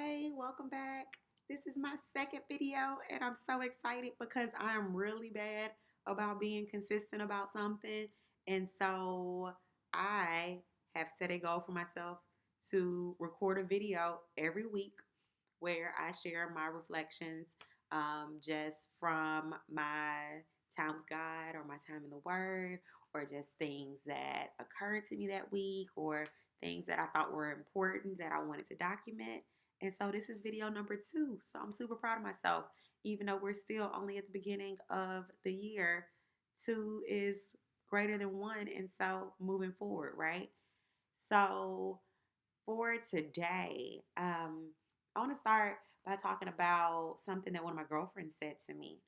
Hey, welcome back. This is my second video, and I'm so excited because I'm really bad about being consistent about something. And so I have set a goal for myself to record a video every week where I share my reflections just from my time with God or my time in the Word or just things that occurred to me that week or things that I thought were important that I wanted to document. And so this is video number 2. So I'm super proud of myself. Even though we're still only at the beginning of the year, 2 is greater than 1. And so moving forward, right? So for today, I want to start by talking about something that one of my girlfriends said to me.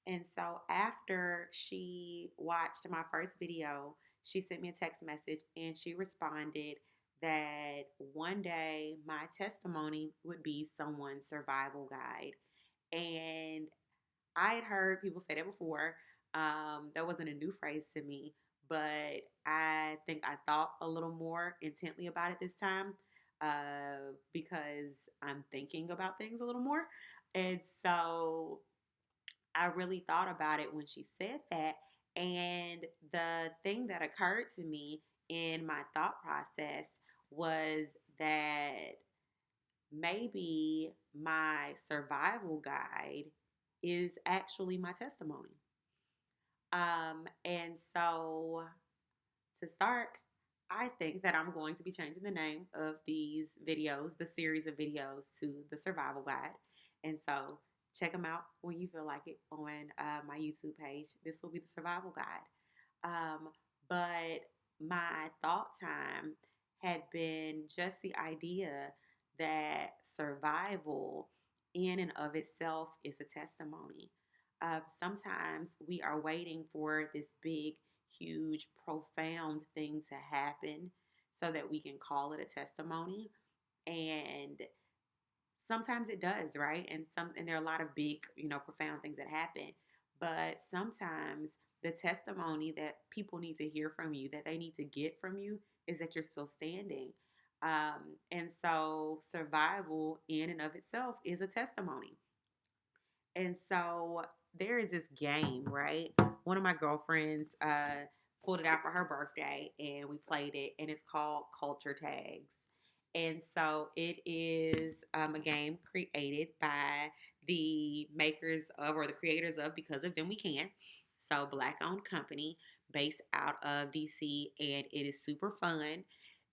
And so after she watched my first video, she sent me a text message and she responded that one day my testimony would be someone's survival guide. And I had heard people say that before. That wasn't a new phrase to me, but I think I thought a little more intently about it this time because I'm thinking about things a little more. And so I really thought about it when she said that. And the thing that occurred to me in my thought process was that maybe my survival guide is actually my testimony. And so to start, I think that I'm going to be changing the name of these videos, the series of videos, to the Survival Guide. And so check them out when you feel like it on my YouTube page. This will be the Survival Guide. But my thought time had been just the idea that survival in and of itself is a testimony. Sometimes we are waiting for this big, huge, profound thing to happen so that we can call it a testimony. And sometimes it does, right? And there are a lot of big, profound things that happen. But sometimes the testimony that people need to hear from you, that they need to get from you, is that you're still standing. And so survival in and of itself is a testimony. And so there is this game, right? One of my girlfriends pulled it out for her birthday and we played it, and it's called Culture Tags. And so it is a game created by the makers of, or the creators of, Because of Them We Can. So, Black owned company based out of DC, and it is super fun.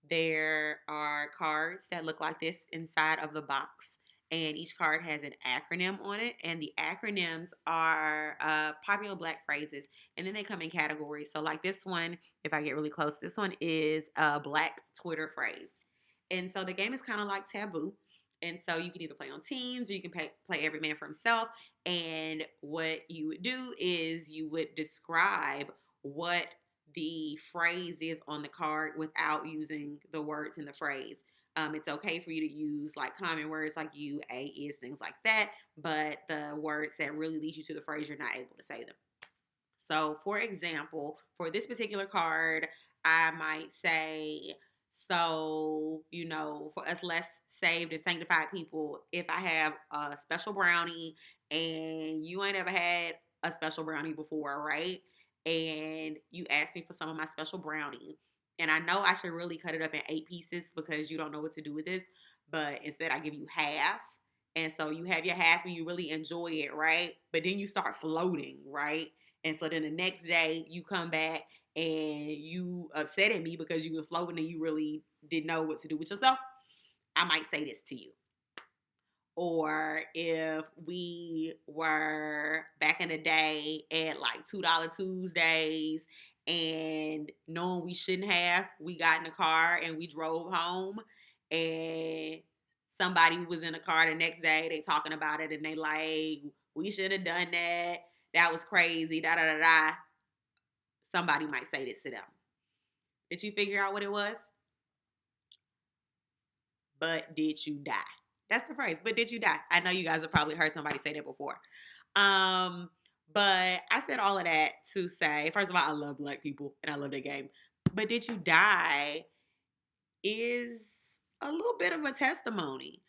There are cards that look like this inside of the box, and each card has an acronym on it, and the acronyms are popular Black phrases, and then they come in categories. So like this one, if I get really close, this one is a Black Twitter phrase. And so the game is kind of like Taboo. And so you can either play on teams or you can play every man for himself. And what you would do is you would describe what the phrase is on the card without using the words in the phrase. It's okay for you to use like common words like you, a, is, things like that. But the words that really lead you to the phrase, you're not able to say them. So, for example, for this particular card, I might say, so, for us less saved and sanctified people, if I have a special brownie and you ain't ever had a special brownie before, right? And you ask me for some of my special brownie. And I know I should really cut it up in 8 pieces because you don't know what to do with this. But instead, I give you half. And so you have your half and you really enjoy it, right? But then you start floating, right? And so then the next day you come back and you upset at me because you were floating and you really didn't know what to do with yourself. I might say this to you. Or if we were back in the day at like $2 Tuesdays and knowing we shouldn't have, we got in the car and we drove home, and somebody was in the car the next day, they talking about it and they like, we should have done that. That was crazy. Da da da da. Somebody might say this to them. Did you figure out what it was? But did you die? That's the phrase. But did you die? I know you guys have probably heard somebody say that before. But I said all of that to say, first of all, I love Black people and I love that game. But did you die is a little bit of a testimony.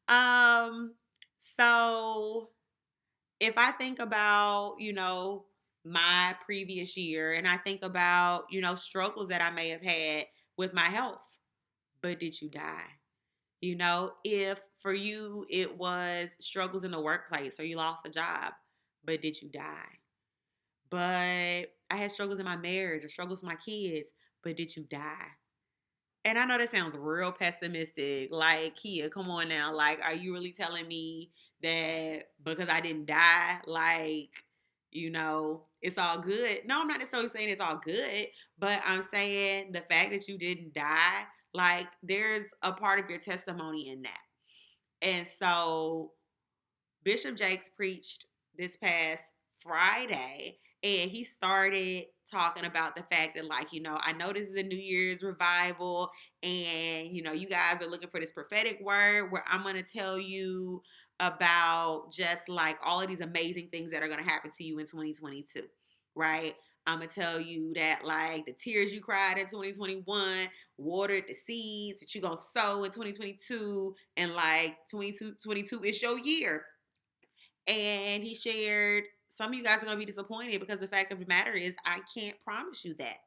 Um, so if I think about, my previous year and I think about, struggles that I may have had with my health, but did you die? If for you it was struggles in the workplace or you lost a job, but did you die? But I had struggles in my marriage or struggles with my kids, but did you die? And I know that sounds real pessimistic. Like, Kia, come on now. Like, are you really telling me that because I didn't die, like, it's all good? No, I'm not necessarily saying it's all good, but I'm saying the fact that you didn't die, like, there's a part of your testimony in that. And so Bishop Jakes preached this past Friday, and he started talking about the fact that, like, I know this is a New Year's revival, and, you guys are looking for this prophetic word where I'm going to tell you about just like all of these amazing things that are going to happen to you in 2022, right? I'm going to tell you that, like, the tears you cried in 2021 watered the seeds that you're going to sow in 2022, and like 2022 is your year. And he shared, some of you guys are going to be disappointed because the fact of the matter is, I can't promise you that.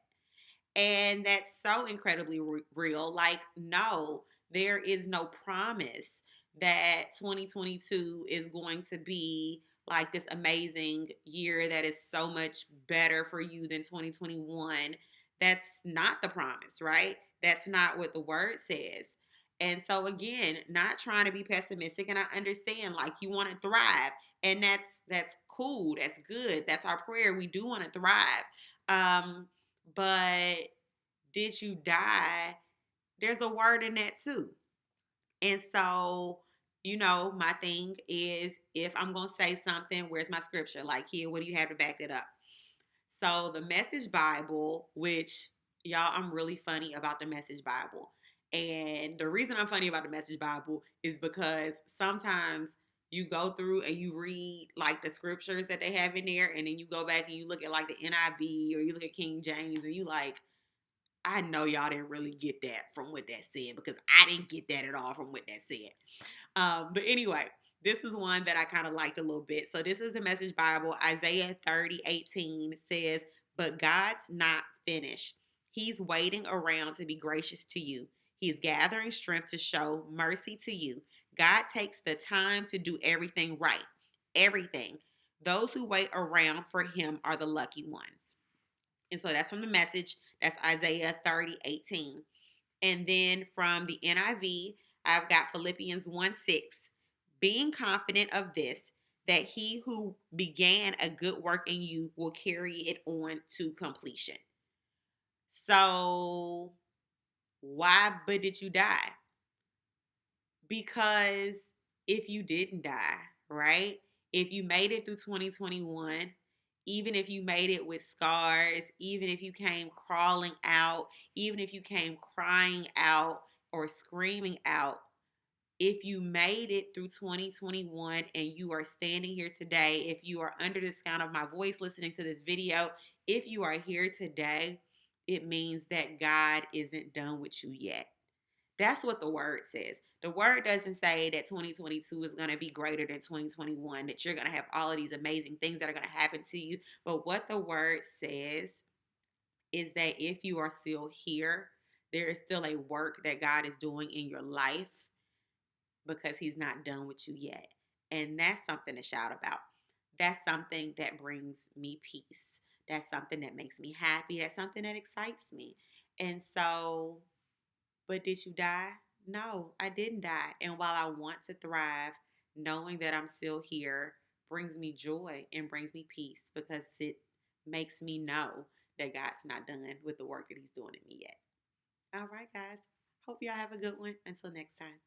And that's so incredibly real. Like, no, there is no promise that 2022 is going to be like this amazing year that is so much better for you than 2021. That's not the promise, right? That's not what the word says. And so again, not trying to be pessimistic, and I understand like you want to thrive, and that's cool, that's good, that's our prayer. We do want to thrive. But did you die? There's a word in that too. And so, my thing is, if I'm going to say something, where's my scripture? Like, here, what do you have to back it up? So, the Message Bible, which, y'all, I'm really funny about the Message Bible. And the reason I'm funny about the Message Bible is because sometimes you go through and you read like the scriptures that they have in there, and then you go back and you look at like the NIV or you look at King James, and you like, I know y'all didn't really get that from what that said, because I didn't get that at all from what that said. But anyway, this is one that I kind of liked a little bit. So this is the Message Bible. Isaiah 30:18 says, "But God's not finished. He's waiting around to be gracious to you. He's gathering strength to show mercy to you. God takes the time to do everything right. Everything. Those who wait around for him are the lucky ones." And so that's from the Message. That's Isaiah 30:18. And then from the NIV, I've got Philippians 1:6. "Being confident of this, that he who began a good work in you will carry it on to completion." So, why, but did you die? Because if you didn't die, right? If you made it through 2021, even if you made it with scars, even if you came crawling out, even if you came crying out or screaming out, if you made it through 2021 and you are standing here today, if you are under the sound of my voice listening to this video, if you are here today, it means that God isn't done with you yet. That's what the word says. The word doesn't say that 2022 is going to be greater than 2021, that you're going to have all of these amazing things that are going to happen to you. But what the word says is that if you are still here, there is still a work that God is doing in your life, because he's not done with you yet. And that's something to shout about. That's something that brings me peace. That's something that makes me happy. That's something that excites me. And so, but did you die? No, I didn't die. And while I want to thrive, knowing that I'm still here brings me joy and brings me peace, because it makes me know that God's not done with the work that he's doing in me yet. All right, guys. Hope y'all have a good one. Until next time.